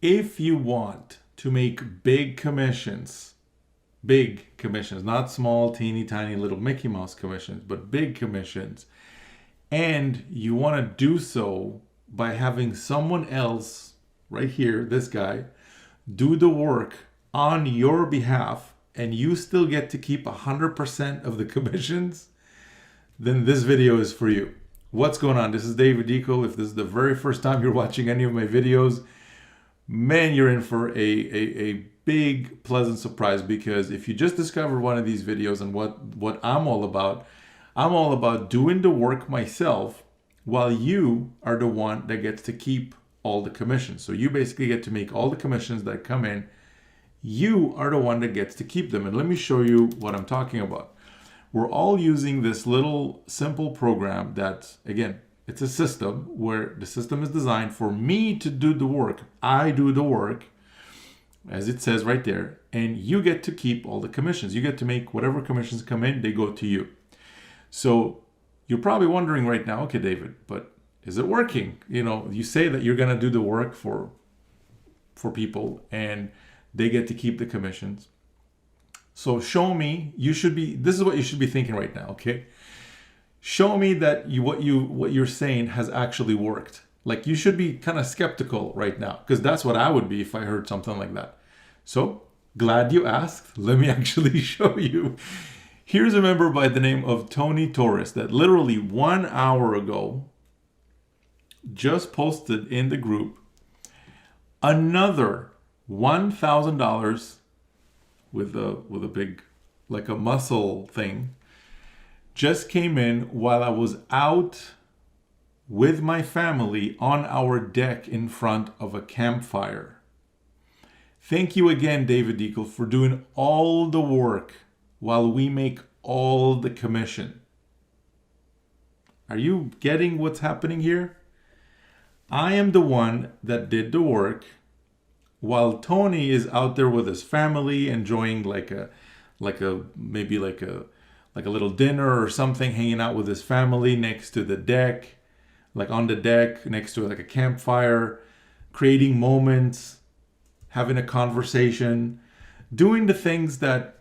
If you want to make big commissions, not small, teeny tiny little Mickey Mouse commissions, but big commissions, and you want to do so by having someone else, right here, this guy, do the work on your behalf, and you still get to keep 100% of the commissions, then this video is for you. What's going on? This is David Deco. If this is the very first time you're watching any of my videos, man, you're in for a big, pleasant surprise, because if you just discovered one of these videos and what I'm all about doing the work myself while you are the one that gets to keep all the commissions. So you basically get to make all the commissions that come in. You are the one that gets to keep them. And let me show you what I'm talking about. We're all using this little simple program that, again, it's a system where the system is designed for me to do the work. I do the work, as it says right there, and you get to keep all the commissions. You get to make whatever commissions come in, they go to you. So you're probably wondering right now, okay, David, but is it working? You know, you say that you're going to do the work for people and they get to keep the commissions. So show me, this is what you should be thinking right now, okay? Show me that what you're saying has actually worked. Like, you should be kind of skeptical right now, because that's what I would be if I heard something like that. So glad you asked. Let me actually show you. Here's a member by the name of Tony Torres that literally 1 hour ago just posted in the group another $1,000 with a big, like a muscle thing, just came in while I was out with my family on our deck in front of a campfire. Thank you again, David Deacle, for doing all the work while we make all the commission. Are you getting what's happening here? I am the one that did the work while Tony is out there with his family enjoying like a little dinner or something, hanging out with his family next to the deck, like on the deck next to like a campfire, creating moments, having a conversation, doing the things that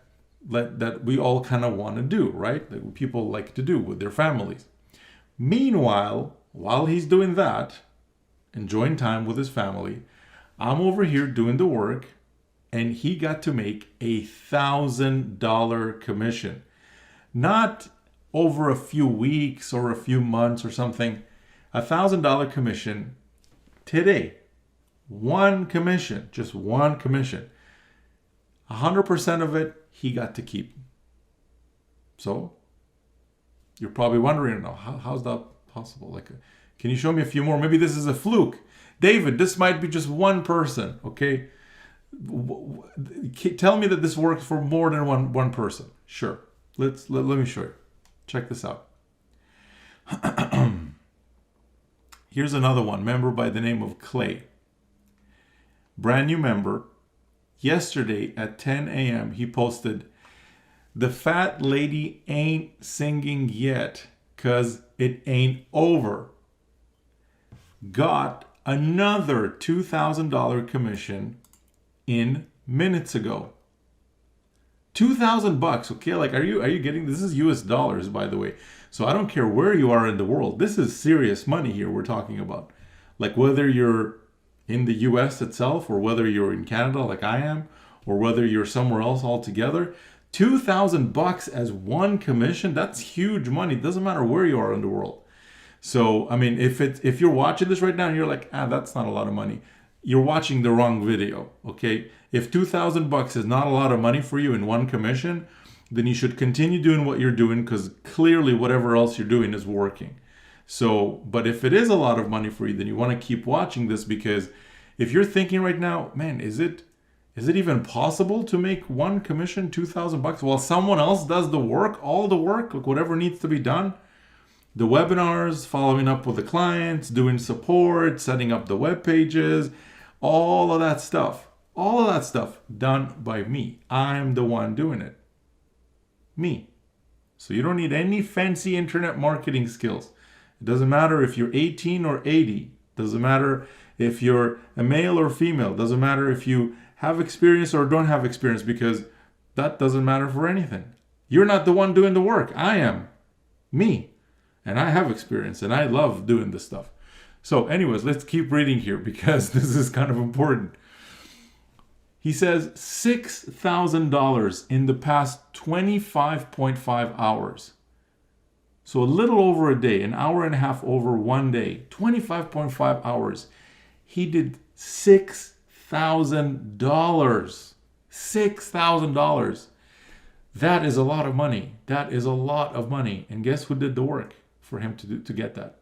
we all kind of want to do, right? That people like to do with their families. Meanwhile, while he's doing that, enjoying time with his family, I'm over here doing the work, and he got to make $1,000 commission. Not over a few weeks or a few months or something. $1,000 commission today. One commission, just one commission. 100% of it he got to keep. So you're probably wondering now, how's that possible? Like, can you show me a few more? Maybe this is a fluke. David, this might be just one person, okay? Tell me that this works for more than one person. Sure. Let me show you. Check this out. Here's another one, member by the name of Clay. Brand new member. Yesterday at 10 a.m. he posted, "The fat lady ain't singing yet, 'cause it ain't over." Got another $2,000 commission in minutes ago. $2,000, okay? Like, are you getting this? Is US dollars, by the way. So I don't care where you are in the world. This is serious money here we're talking about. Like, whether you're in the US itself or whether you're in Canada like I am, or whether you're somewhere else altogether, $2,000 as one commission, that's huge money. It doesn't matter where you are in the world. So, I mean, if you're watching this right now and you're like, that's not a lot of money, you're watching the wrong video, okay? If $2,000 is not a lot of money for you in one commission, then you should continue doing what you're doing, because clearly whatever else you're doing is working. So, but if it is a lot of money for you, then you want to keep watching this, because if you're thinking right now, man, is it even possible to make one commission $2,000 while someone else does the work, all the work, like whatever needs to be done? The webinars, following up with the clients, doing support, setting up the web pages, all of that stuff done by me. I'm the one doing it. Me. So you don't need any fancy internet marketing skills. It doesn't matter if you're 18 or 80. Doesn't matter if you're a male or female, doesn't matter if you have experience or don't have experience, because that doesn't matter for anything. You're not the one doing the work. I am. Me. And I have experience and I love doing this stuff. So anyways, let's keep reading here because this is kind of important. He says $6,000 in the past 25.5 hours. So a little over a day, an hour and a half over one day, 25.5 hours. He did $6,000. $6,000. That is a lot of money. That is a lot of money. And guess who did the work for him to get that?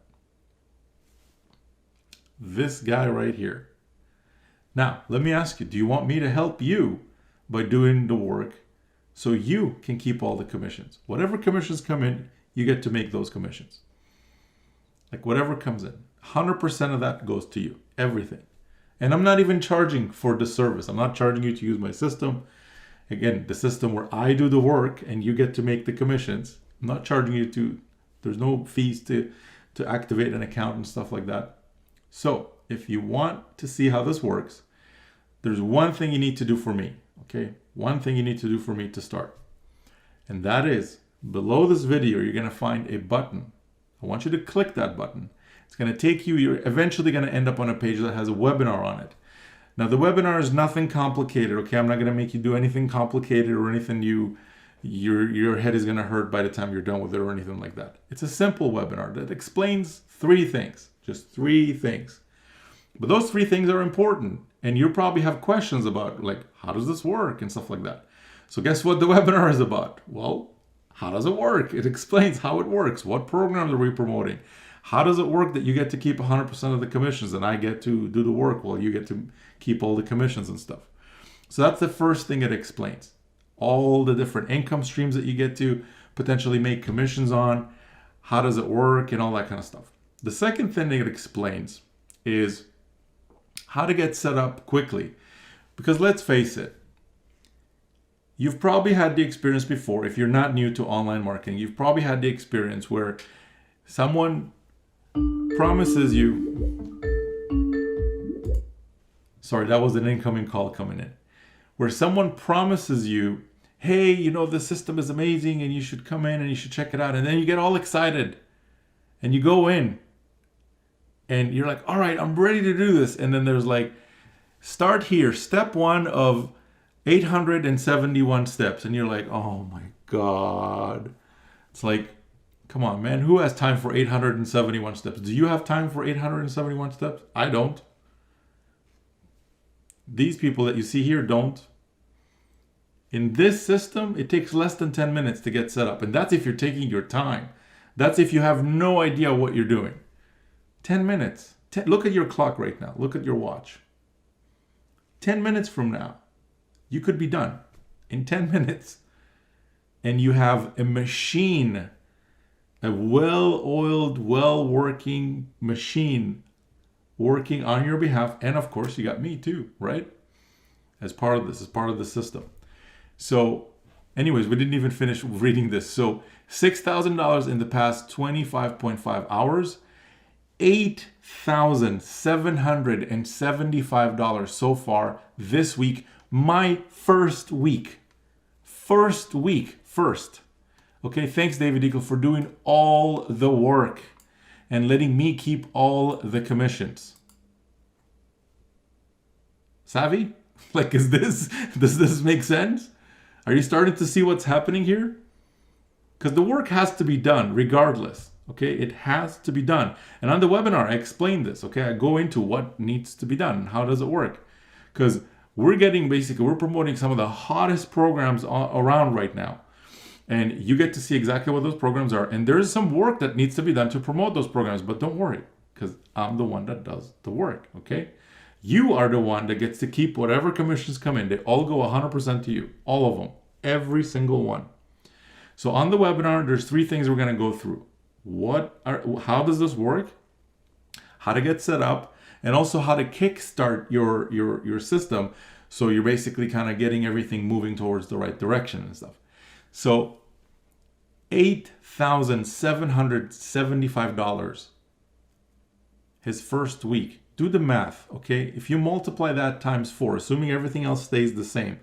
This guy right here. Now, let me ask you, do you want me to help you by doing the work so you can keep all the commissions? Whatever commissions come in, you get to make those commissions. Like whatever comes in, 100% of that goes to you, everything. And I'm not even charging for the service. I'm not charging you to use my system. Again, the system where I do the work and you get to make the commissions. I'm not charging you there's no fees to activate an account and stuff like that. So if you want to see how this works, there's one thing you need to do for me, okay? One thing you need to do for me to start. And that is, below this video, you're gonna find a button. I want you to click that button. It's gonna take you, you're eventually gonna end up on a page that has a webinar on it. Now the webinar is nothing complicated, okay? I'm not gonna make you do anything complicated or anything your head is gonna hurt by the time you're done with it or anything like that. It's a simple webinar that explains 3 things, just 3 things. But those 3 things are important, and you probably have questions about, like, how does this work and stuff like that. So guess what the webinar is about? Well, how does it work? It explains how it works. What programs are we promoting? How does it work that you get to keep 100% of the commissions and I get to do the work while you get to keep all the commissions and stuff? So that's the first thing it explains. All the different income streams that you get to potentially make commissions on, how does it work, and all that kind of stuff. The second thing that it explains is how to get set up quickly. Because let's face it, you've probably had the experience before. If you're not new to online marketing, you've probably had the experience where someone promises you, sorry, that was an incoming call coming in, where someone promises you, hey, you know, the system is amazing and you should come in and you should check it out. And then you get all excited and you go in and you're like, all right, I'm ready to do this. And then there's like, start here, step 1 of 871 steps. And you're like, oh my God. It's like, come on, man, who has time for 871 steps? Do you have time for 871 steps? I don't. These people that you see here don't. In this system, it takes less than 10 minutes to get set up. And that's if you're taking your time. That's if you have no idea what you're doing. 10 minutes. Look at your clock right now. Look at your watch. 10 minutes from now, you could be done in 10 minutes. And you have a machine, a well-oiled, well-working machine working on your behalf. And of course, you got me too, right? As part of this, as part of the system. So anyways, we didn't even finish reading this. So $6,000 in the past 25.5 hours, $8,775 so far this week. My first week. Okay, thanks David Eagle for doing all the work and letting me keep all the commissions. Savvy? Like, does this make sense? Are you starting to see what's happening here? Because the work has to be done regardless. Okay, it has to be done. And on the webinar, I explain this. Okay, I go into what needs to be done and how does it work. Because we're promoting some of the hottest programs around right now. And you get to see exactly what those programs are. And there's some work that needs to be done to promote those programs. But don't worry, because I'm the one that does the work. Okay, you are the one that gets to keep whatever commissions come in. They all go 100% to you. All of them. Every single one. So on the webinar, there's 3 things we're going to go through. How does this work? How to get set up, and also how to kickstart your system. So you're basically kind of getting everything moving towards the right direction and stuff. So $8,775 his first week do the math, okay? If you multiply that times 4, assuming everything else stays the same,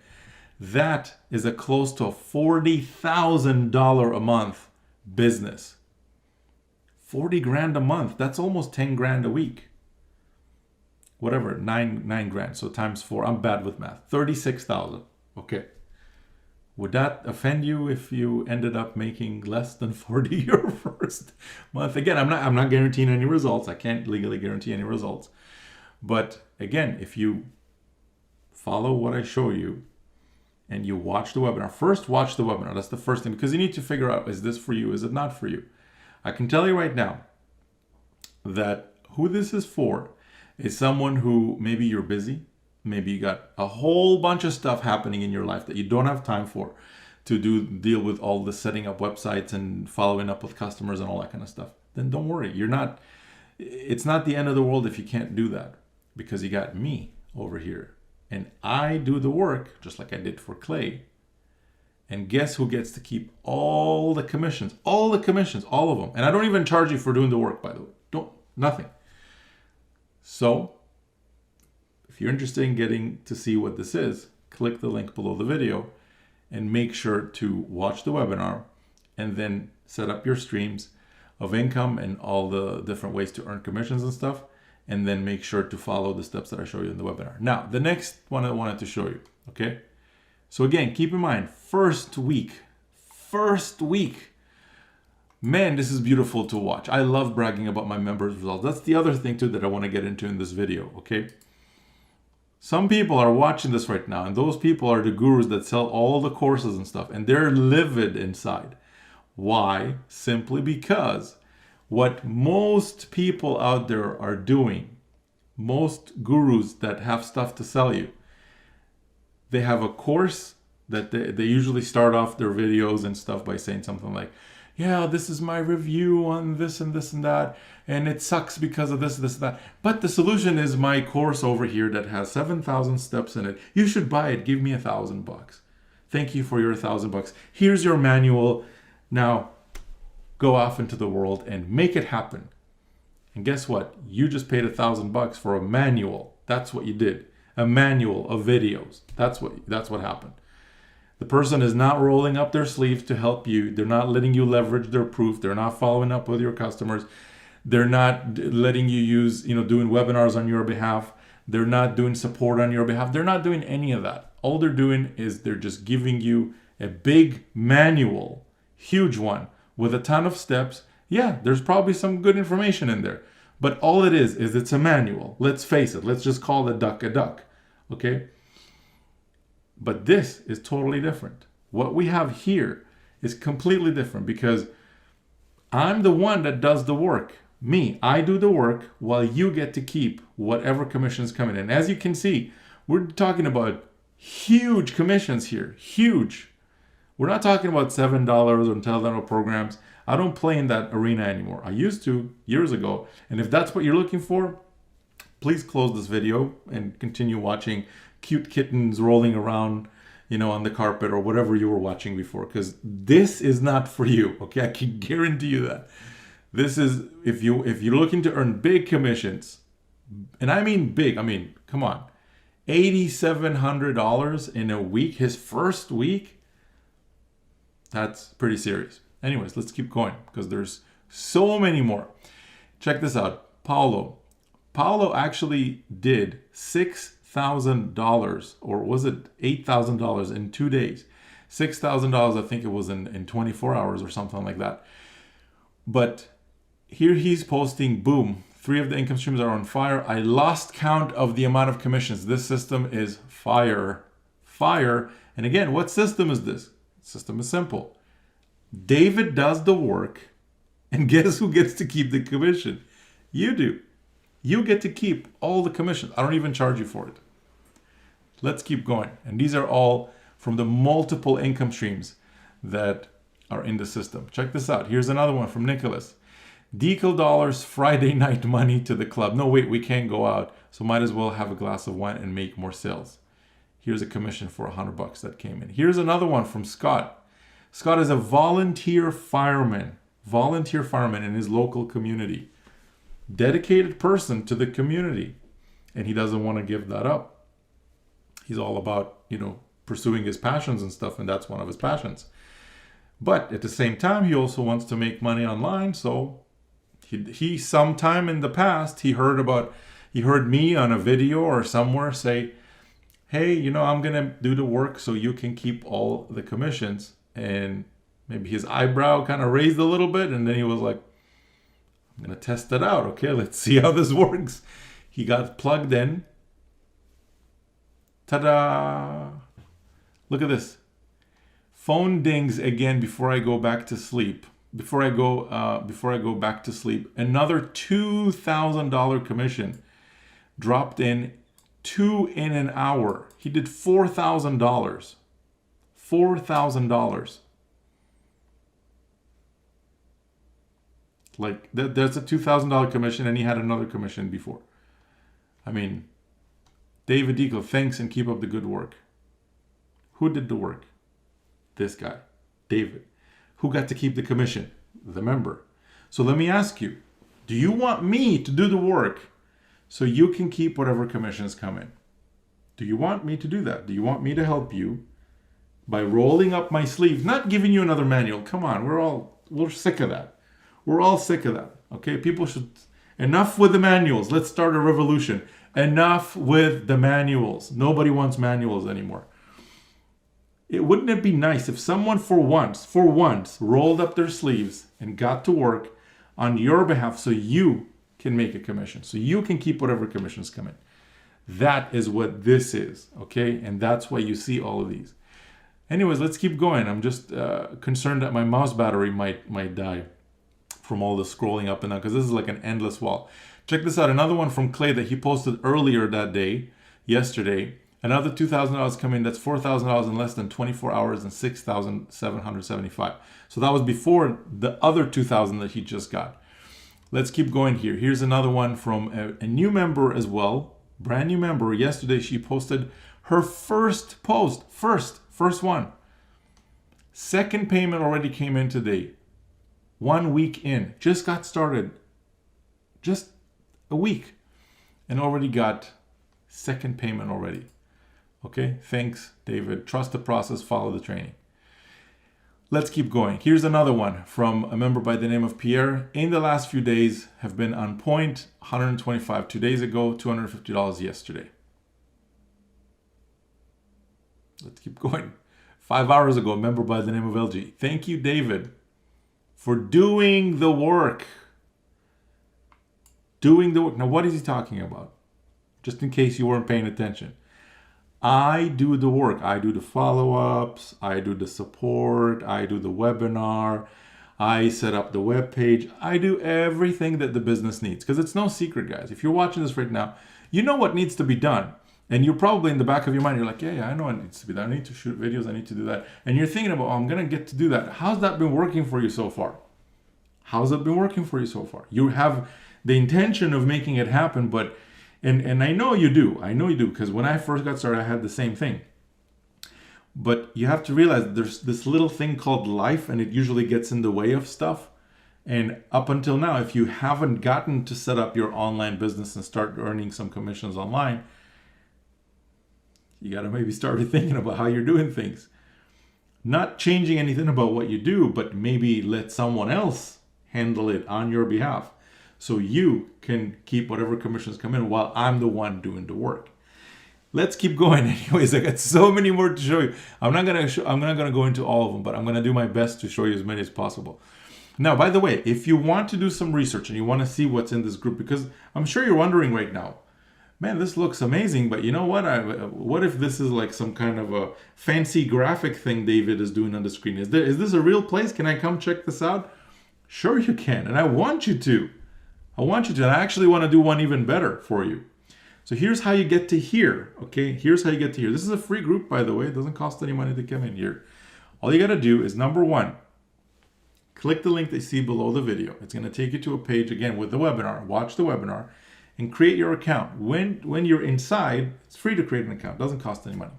that is a close to a $40,000 a month business. 40 grand a month. That's almost 10 grand a week. Whatever, nine grand. So times 4. I'm bad with math. 36,000. Okay. Would that offend you if you ended up making less than 40 your first month? Again, I'm not guaranteeing any results. I can't legally guarantee any results. But again, if you follow what I show you and you watch the webinar, first watch the webinar. That's the first thing, because you need to figure out, is this for you? Is it not for you? I can tell you right now that who this is for is someone who maybe you're busy. Maybe you got a whole bunch of stuff happening in your life that you don't have time for to deal with all the setting up websites and following up with customers and all that kind of stuff. Then don't worry. It's not the end of the world if you can't do that, because you got me over here and I do the work just like I did for Clay. And guess who gets to keep all the commissions? All the commissions, all of them. And I don't even charge you for doing the work, by the way. Nothing. So if you're interested in getting to see what this is, click the link below the video and make sure to watch the webinar and then set up your streams of income and all the different ways to earn commissions and stuff. And then make sure to follow the steps that I show you in the webinar. Now, the next one I wanted to show you, okay? So again, keep in mind, first week, man, this is beautiful to watch. I love bragging about my members' results. That's the other thing too that I want to get into in this video, okay? Some people are watching this right now, and those people are the gurus that sell all the courses and stuff, and they're livid inside. Why? Simply because what most people out there are doing, most gurus that have stuff to sell you, they have a course that they usually start off their videos and stuff by saying something like, yeah, this is my review on this and this and that, and it sucks because of this, and that. But the solution is my course over here that has 7,000 steps in it. You should buy it. Give me $1,000. Thank you for your $1,000. Here's your manual. Now go off into the world and make it happen. And guess what? You just paid $1,000 for a manual. That's what you did. A manual of videos. That's what happened. The person is not rolling up their sleeves to help you. They're not letting you leverage their proof. They're not following up with your customers. They're not letting you use, doing webinars on your behalf. They're not doing support on your behalf. They're not doing any of that. All they're doing is they're just giving you a big manual, huge one, with a ton of steps. Yeah, there's probably some good information in there. But all it is it's a manual. Let's face it. Let's just call the duck a duck. Okay? But this is totally different. What we have here is completely different because I'm the one that does the work. I do the work while you get to keep whatever commissions coming in. As you can see, we're talking about huge commissions here. Huge. We're not talking about $7 or $10 programs. I don't play in that arena anymore. I used to years ago. And if that's what you're looking for, please close this video and continue watching cute kittens rolling around, on the carpet or whatever you were watching before, because this is not for you. Okay, I can guarantee you that. This is if you're looking to earn big commissions, and I mean big. I mean, come on, $8,700 in a week, his first week. That's pretty serious. Anyways, let's keep going because there's so many more. Check this out, Paulo actually did $6,000, or was it $8,000 in 2 days? $6,000, I think it was in 24 hours or something like that. But here he's posting, boom, 3 of the income streams are on fire. I lost count of the amount of commissions. This system is fire. And again, what system is this? The system is simple. David does the work, and guess who gets to keep the commission? You do. You get to keep all the commissions. I don't even charge you for it. Let's keep going. And these are all from the multiple income streams that are in the system. Check this out. Here's another one from Nicholas. Decal dollars, Friday night money to the club. No, wait, we can't go out, so might as well have a glass of wine and make more sales. Here's a commission for $100 that came in. Here's another one from Scott. Scott is a volunteer fireman in his local community. Dedicated person to the community. and he doesn't want to give that up. He's all about, pursuing his passions and stuff, and that's one of his passions. But at the same time, he also wants to make money online. So he sometime in the past, he heard me on a video or somewhere say, hey, I'm going to do the work so you can keep all the commissions. And maybe his eyebrow kind of raised a little bit. And then he was like, I'm going to test it out. Okay, let's see how this works. He got plugged in. Ta-da! Look at this. Phone dings again before I go back to sleep. Before I go back to sleep, another $2,000 commission dropped in, 2 in an hour. He did $4,000. $4,000. Like that's a $2,000 commission, and he had another commission before. I mean, David Deagle, thanks and keep up the good work. Who did the work? This guy, David. Who got to keep the commission? The member. So let me ask you, do you want me to do the work so you can keep whatever commissions come in? Do you want me to do that? Do you want me to help you by rolling up my sleeves, not giving you another manual? Come on, we're sick of that. We're all sick of that. Okay, people should, enough with the manuals. Let's start a revolution. Enough with the manuals. Nobody wants manuals anymore. Wouldn't it be nice if someone for once rolled up their sleeves and got to work on your behalf so you can make a commission, so you can keep whatever commissions come in? That is what this is, okay? And that's why you see all of these. Anyways, let's keep going. I'm just concerned that my mouse battery might die from all the scrolling up and down, because this is like an endless wall. Check this out. Another one from Clay that he posted earlier that day, yesterday. Another $2,000 come in. That's $4,000 in less than 24 hours and $6,775. So that was before the other $2,000 that he just got. Let's keep going here. Here's another one from a new member as well. Brand new member. Yesterday she posted her first post. First one. Second payment already came in today. 1 week in. Just got started. Just a week. And already got second payment already. Okay, thanks, David. Trust the process, follow the training. Let's keep going. Here's another one from a member by the name of Pierre. In the last few days have been on point. 125 2 days ago, $250 yesterday. Let's keep going. 5 hours ago, a member by the name of LG. Thank you, David, for doing the work. Doing the work. Now, what is he talking about? Just in case you weren't paying attention. I do the work. I do the follow-ups. I do the support. I do the webinar. I set up the web page. I do everything that the business needs. Because it's no secret, guys. If you're watching this right now, you know what needs to be done. And you're probably in the back of your mind, you're like, yeah, I know what needs to be done. I need to shoot videos. I need to do that. And you're thinking about, I'm going to get to do that. How's that been working for you so far? How's it been working for you so far? You have the intention of making it happen, but And I know you do. I know you do, because when I first got started, I had the same thing. But you have to realize there's this little thing called life, and it usually gets in the way of stuff. And up until now, if you haven't gotten to set up your online business and start earning some commissions online, you got to maybe start thinking about how you're doing things. Not changing anything about what you do, but maybe let someone else handle it on your behalf, so you can keep whatever commissions come in while I'm the one doing the work. Let's keep going. Anyways, I got so many more to show you. I'm not gonna go into all of them, but I'm gonna do my best to show you as many as possible. Now, by the way, if you want to do some research and you want to see what's in this group, because I'm sure you're wondering right now, man, this looks amazing, but you know what? What if this is like some kind of a fancy graphic thing David is doing on the screen? Is this a real place? Can I come check this out? Sure you can, and I want you to. And I actually want to do one even better for you. So here's how you get to here, okay? Here's how you get to here. This is a free group, by the way. It doesn't cost any money to come in here. All you got to do is, number one, click the link that you see below the video. It's going to take you to a page, again, with the webinar. Watch the webinar and create your account. When you're inside, it's free to create an account. It doesn't cost any money.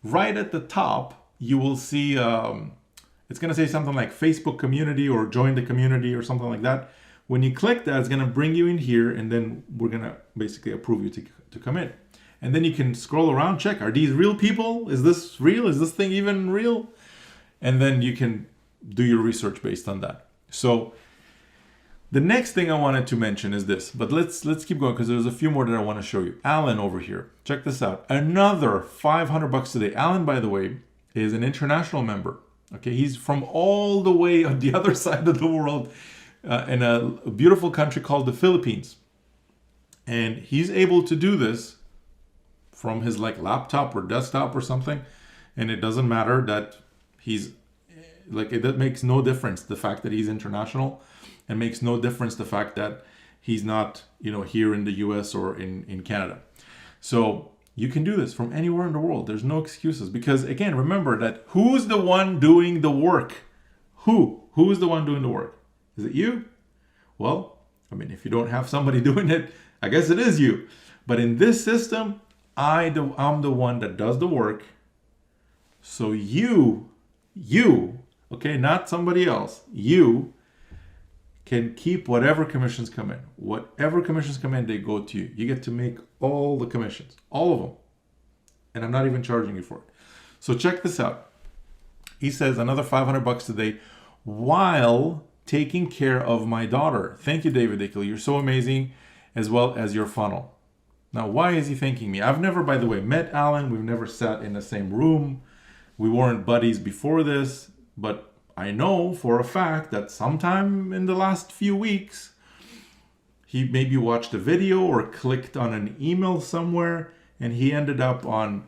Right at the top, you will see, it's going to say something like Facebook community or join the community or something like that. When you click that, it's going to bring you in here, and then we're going to basically approve you to come in. And then you can scroll around, check, are these real people? Is this real? Is this thing even real? And then you can do your research based on that. So the next thing I wanted to mention is this, but let's keep going because there's a few more that I want to show you. Alan over here, check this out. Another $500 today. Alan, by the way, is an international member. Okay, he's from all the way on the other side of the world in a beautiful country called the Philippines. And he's able to do this from his like laptop or desktop or something. And it doesn't matter that he's like, that makes no difference. The fact that he's international, and makes no difference the fact that he's not, here in the US or in Canada. So you can do this from anywhere in the world. There's no excuses, because again, remember that who's the one doing the work? Who is the one doing the work? Is it you? Well, I mean, if you don't have somebody doing it, I guess it is you. But in this system, I'm the one that does the work. So you, okay, not somebody else, you can keep whatever commissions come in. Whatever commissions come in, they go to you. You get to make all the commissions, all of them. And I'm not even charging you for it. So check this out. He says another $500 today while taking care of my daughter. Thank you, David Dickel. You're so amazing, as well as your funnel. Now, why is he thanking me? I've never, by the way, met Alan. We've never sat in the same room. We weren't buddies before this, but I know for a fact that sometime in the last few weeks, he maybe watched a video or clicked on an email somewhere, and he ended up on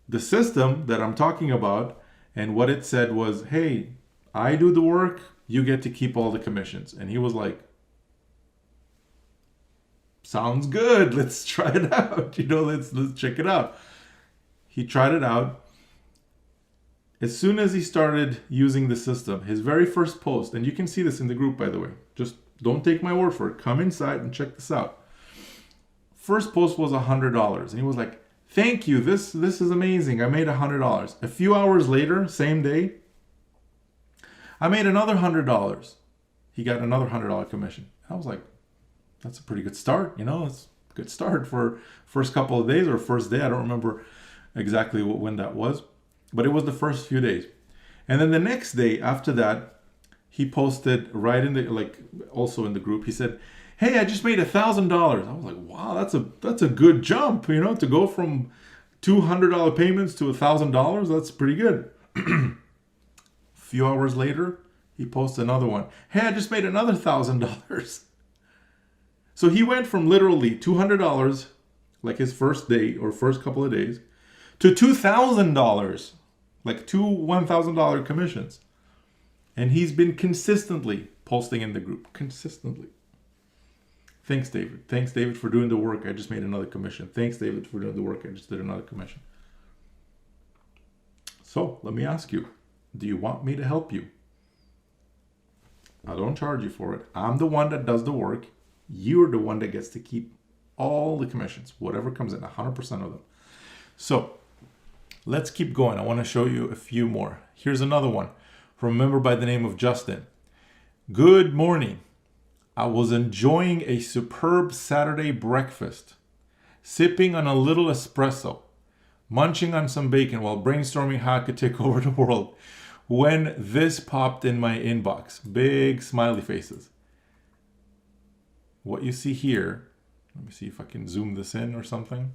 the system that I'm talking about. And what it said was, hey, I do the work, you get to keep all the commissions. And he was like, sounds good. Let's try it out. Let's check it out. He tried it out. As soon as he started using the system, his very first post, and you can see this in the group, by the way, just don't take my word for it. Come inside and check this out. First post was $100, and he was like, thank you, this is amazing. I made $100. A few hours later, same day, I made another $100. He got another $100 commission. I was like, that's a pretty good start. It's a good start for first couple of days or first day. I don't remember exactly when that was. But it was the first few days. And then the next day after that, he posted right in the, also in the group, he said, hey, I just made $1,000. I was like, wow, that's a good jump, to go from $200 payments to $1,000. That's pretty good. A few hours later, he posted another one. Hey, I just made another $1,000. So he went from literally $200, like his first day or first couple of days, to $2,000, like two $1,000 commissions. And he's been consistently posting in the group, consistently. Thanks, David. Thanks, David, for doing the work. I just made another commission. Thanks, David, for doing the work. I just did another commission. So let me ask you, do you want me to help you? I don't charge you for it. I'm the one that does the work. You're the one that gets to keep all the commissions, whatever comes in, 100% of them. So let's keep going. I want to show you a few more. Here's another one from a member by the name of Justin. Good morning. I was enjoying a superb Saturday breakfast, sipping on a little espresso, munching on some bacon while brainstorming how I could take over the world, when this popped in my inbox. Big smiley faces. What you see here, let me see if I can zoom this in or something.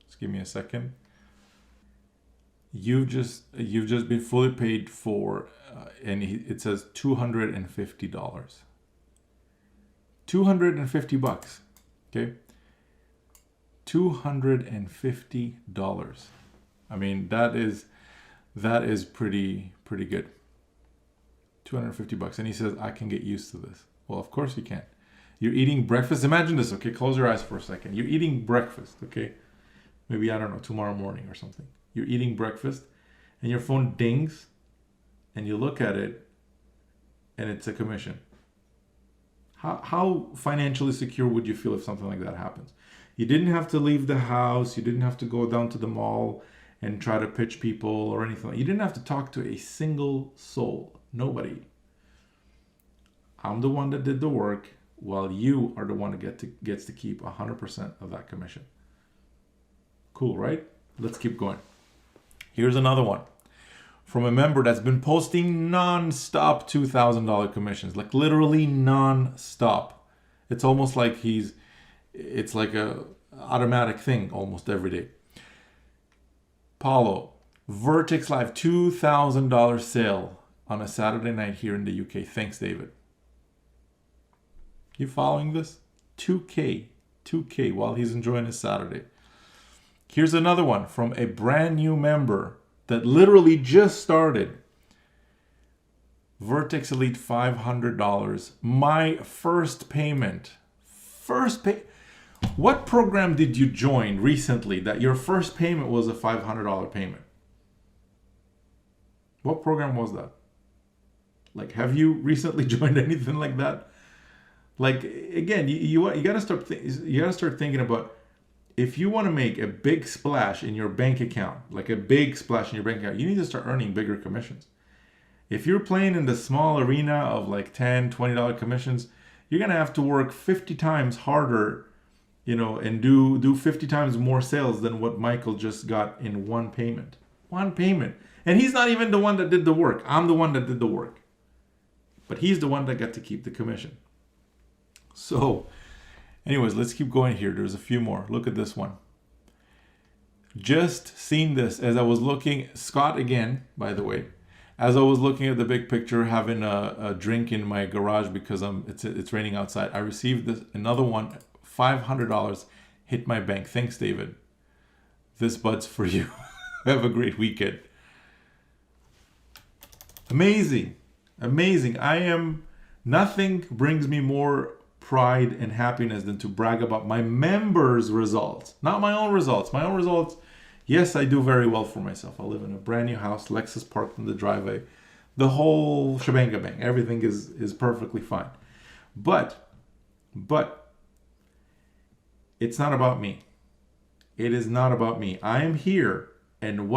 Just give me a second. You've just been fully paid for, and it says $250. $250, okay? $250. I mean, that is pretty good. $250, and he says I can get used to this. Well, of course you can. You're eating breakfast. Imagine this, okay? Close your eyes for a second. You're eating breakfast, okay? Maybe, I don't know, tomorrow morning or something. You're eating breakfast and your phone dings and you look at it and it's a commission. How financially secure would you feel if something like that happens? You didn't have to leave the house. You didn't have to go down to the mall and try to pitch people or anything. You didn't have to talk to a single soul. Nobody. I'm the one that did the work. while you are the one that gets to keep 100% of that commission. Cool, right? Let's keep going. Here's another one from a member that's been posting non-stop $2,000 commissions, like literally non-stop. It's almost like it's like a automatic thing almost every day. Paulo, Vertex Live $2,000 sale on a Saturday night here in the UK. Thanks, David. You following this? 2K while he's enjoying his Saturday. Here's another one from a brand new member that literally just started. Vertex Elite $500. My first payment. What program did you join recently that your first payment was a $500 payment? What program was that? Like, have you recently joined anything like that? Like, again, you gotta start thinking about, if you want to make a big splash in your bank account, like a big splash in your bank account, you need to start earning bigger commissions. If you're playing in the small arena of like $10, $20 commissions, you're gonna have to work 50 times harder, and do 50 times more sales than what Michael just got in one payment. One payment. And he's not even the one that did the work. I'm the one that did the work. But he's the one that got to keep the commission. So, anyways, let's keep going here. There's a few more. Look at this one. Just seen this as I was looking, Scott again, by the way, as I was looking at the big picture, having a drink in my garage because it's raining outside. I received another one, $500 hit my bank. Thanks, David. This bud's for you. Have a great weekend. Amazing. Nothing brings me more pride and happiness than to brag about my members' results, not my own results. My own results, yes, I do very well for myself. I live in a brand new house, Lexus parked in the driveway, the whole shebang bang. Everything is perfectly fine. But it's not about me. It is not about me. I am here, and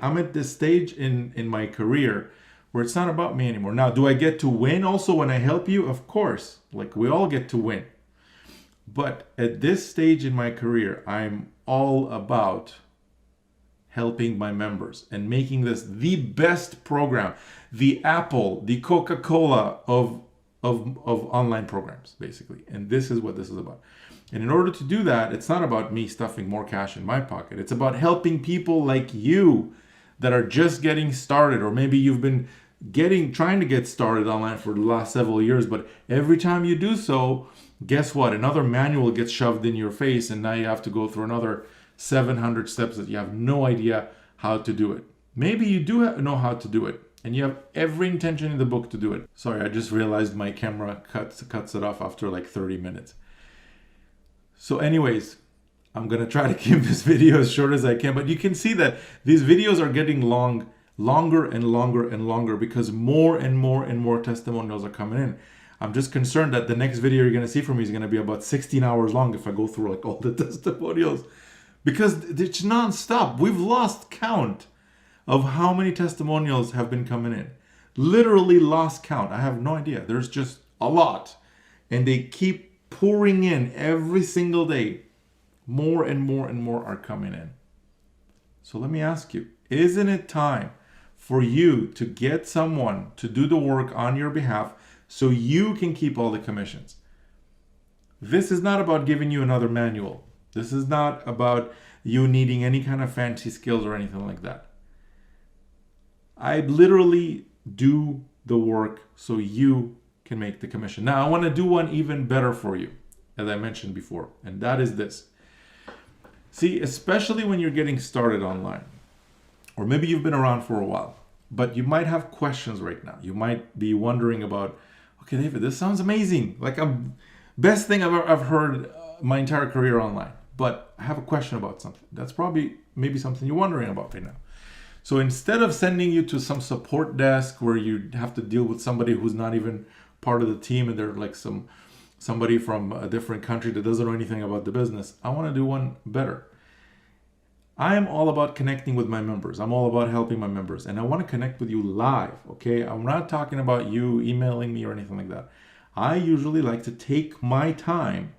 I'm at this stage in my career where it's not about me anymore. Now, do I get to win also when I help you? Of course. Like, we all get to win. But at this stage in my career, I'm all about helping my members and making this the best program, the Apple, the Coca-Cola of online programs, basically. And this is what this is about. And in order to do that, it's not about me stuffing more cash in my pocket. It's about helping people like you that are just getting started, or maybe you've been trying to get started online for the last several years, but every time you do so, guess what? Another manual gets shoved in your face, and now you have to go through another 700 steps that you have no idea how to do it. Maybe you do know how to do it, and you have every intention in the book to do it. Sorry, I just realized my camera cuts it off after like 30 minutes. So anyways, I'm going to try to keep this video as short as I can, but you can see that these videos are getting longer and longer because more and more testimonials are coming in. I'm just concerned that the next video you're going to see from me is going to be about 16 hours long if I go through like all the testimonials, because it's non-stop. We've lost count of how many testimonials have been coming in. Literally lost count. I have no idea. There's just a lot, and they keep pouring in every single day. More and more are coming in. So let me ask you, isn't it time for you to get someone to do the work on your behalf so you can keep all the commissions? This is not about giving you another manual. This is not about you needing any kind of fancy skills or anything like that. I literally do the work so you can make the commission. Now, I want to do one even better for you, as I mentioned before, and that is this. See, especially when you're getting started online, or maybe you've been around for a while, but you might have questions right now. You might be wondering about, okay, David, this sounds amazing. Like best thing I've heard my entire career online, but I have a question about something. That's maybe something you're wondering about right now. So instead of sending you to some support desk where you have to deal with somebody who's not even part of the team and they're like somebody from a different country that doesn't know anything about the business, I want to do one better. I am all about connecting with my members. I'm all about helping my members, and I want to connect with you live, okay? I'm not talking about you emailing me or anything like that. I usually like to take my time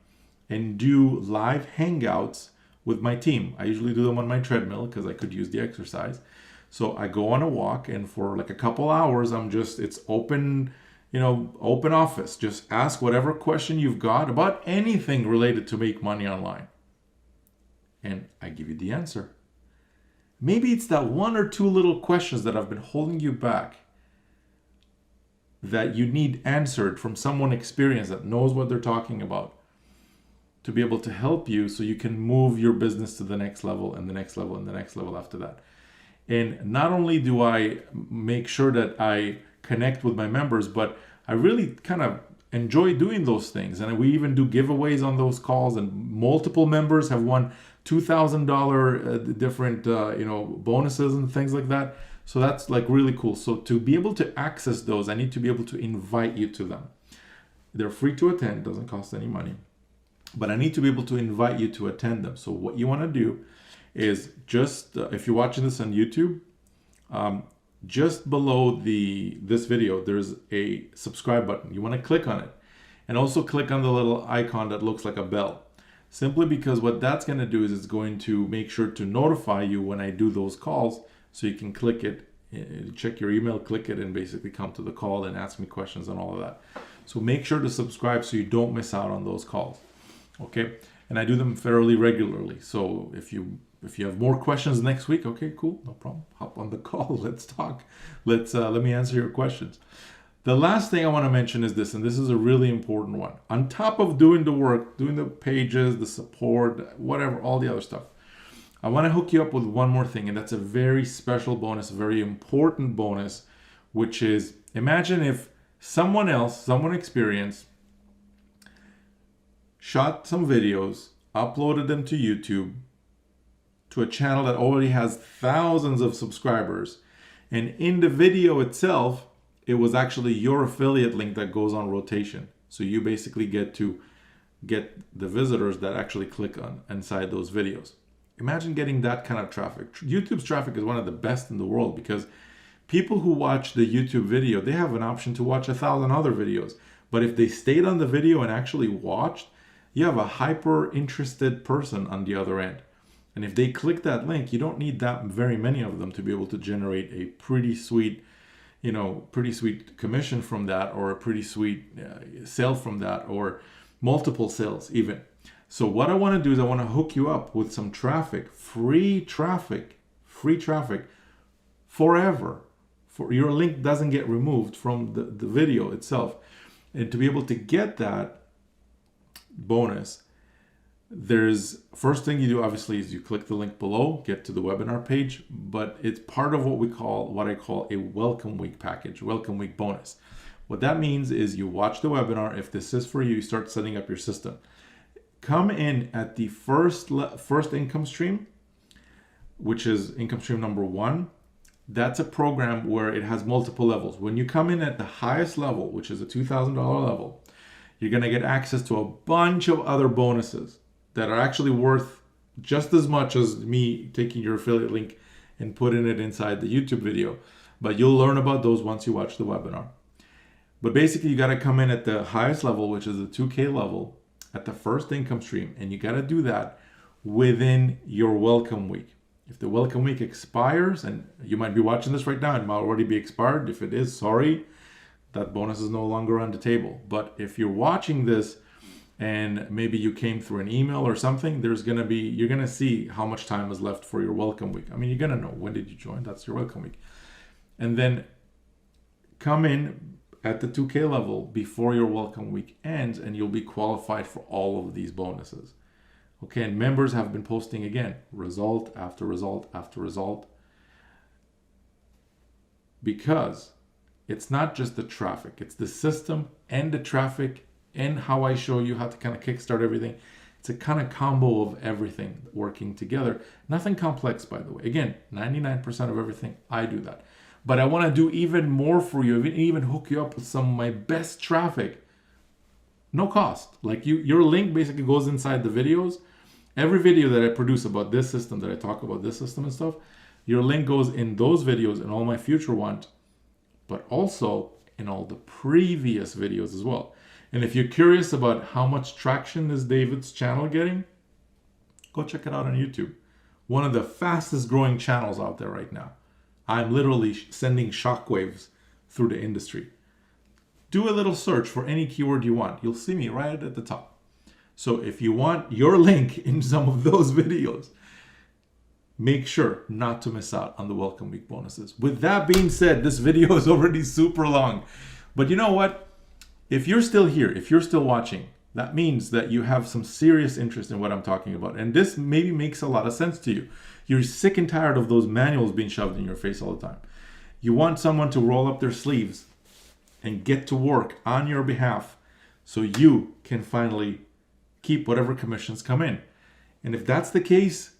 and do live hangouts with my team. I usually do them on my treadmill because I could use the exercise. So I go on a walk, and for like a couple hours, it's open, open office. Just ask whatever question you've got about anything related to make money online. And I give you the answer. Maybe it's that one or two little questions that have been holding you back that you need answered from someone experienced that knows what they're talking about to be able to help you so you can move your business to the next level and the next level and the next level after that. And not only do I make sure that I connect with my members, but I really kind of enjoy doing those things. And we even do giveaways on those calls, and multiple members have won $2,000 different bonuses and things like that. So that's like really cool. So to be able to access those, I need to be able to invite you to them. They're free to attend, doesn't cost any money, but I need to be able to invite you to attend them. So what you want to do is just, if you're watching this on YouTube, just below this video, there's a subscribe button. You want to click on it, and also click on the little icon that looks like a bell. Simply because what that's going to do is it's going to make sure to notify you when I do those calls, so you can click it, check your email, click it, and basically come to the call and ask me questions and all of that. So make sure to subscribe so you don't miss out on those calls. Okay? And I do them fairly regularly. So if you have more questions next week, okay, cool, no problem. Hop on the call. Let's talk. Let me answer your questions. The last thing I want to mention is this, and this is a really important one. On top of doing the work, doing the pages, the support, whatever, all the other stuff, I want to hook you up with one more thing, and that's a very special bonus, a very important bonus, which is, imagine if someone experienced, shot some videos, uploaded them to YouTube, to a channel that already has thousands of subscribers, and in the video itself, it was actually your affiliate link that goes on rotation. So you basically get to get the visitors that actually click on inside those videos. Imagine getting that kind of traffic. YouTube's traffic is one of the best in the world, because people who watch the YouTube video, they have an option to watch 1,000 other videos. But if they stayed on the video and actually watched, you have a hyper interested person on the other end. And if they click that link, you don't need that very many of them to be able to generate a pretty sweet commission from that, or a pretty sweet sale from that, or multiple sales even. So what I want to do is I want to hook you up with some traffic, free traffic forever. For your link doesn't get removed from the video itself. And to be able to get that bonus, there's first thing you do obviously is you click the link below, get to the webinar page, but it's part of what I call a welcome week package, welcome week bonus. What that means is you watch the webinar. If this is for you, you start setting up your system. Come in at the first income stream, which is income stream number 1. That's a program where it has multiple levels. When you come in at the highest level, which is a $2,000 level, you're going to get access to a bunch of other bonuses that are actually worth just as much as me taking your affiliate link and putting it inside the YouTube video. But you'll learn about those once you watch the webinar. But basically, you got to come in at the highest level, which is the 2K level, at the first income stream. And you got to do that within your welcome week. If the welcome week expires, and you might be watching this right now, it might already be expired. If it is, sorry, that bonus is no longer on the table. But if you're watching this and maybe you came through an email or something, you're going to see how much time is left for your welcome week. I mean, you're going to know when did you join. That's your welcome week. And then come in at the 2K level before your welcome week ends, and you'll be qualified for all of these bonuses. Okay, and members have been posting again, result after result after result, because it's not just the traffic, it's the system and the traffic and how I show you how to kind of kickstart everything. It's a kind of combo of everything working together. Nothing complex, by the way. Again, 99% of everything, I do that. But I want to do even more for you, even hook you up with some of my best traffic. No cost. Like your link basically goes inside the videos. Every video that I produce about this system, that I talk about this system and stuff, your link goes in those videos and all my future ones, but also in all the previous videos as well. And if you're curious about how much traction is David's channel getting, go check it out on YouTube. One of the fastest growing channels out there right now. I'm literally sending shockwaves through the industry. Do a little search for any keyword you want. You'll see me right at the top. So if you want your link in some of those videos, make sure not to miss out on the Welcome Week bonuses. With that being said, this video is already super long. But you know what? If you're still here, if you're still watching, that means that you have some serious interest in what I'm talking about. And this maybe makes a lot of sense to you. You're sick and tired of those manuals being shoved in your face all the time. You want someone to roll up their sleeves and get to work on your behalf so you can finally keep whatever commissions come in. And if that's the case,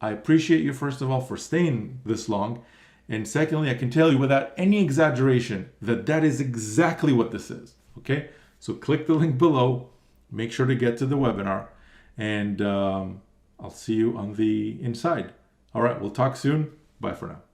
I appreciate you, first of all, for staying this long. And secondly, I can tell you without any exaggeration that that is exactly what this is. Okay? So click the link below. Make sure to get to the webinar. And I'll see you on the inside. All right, we'll talk soon. Bye for now.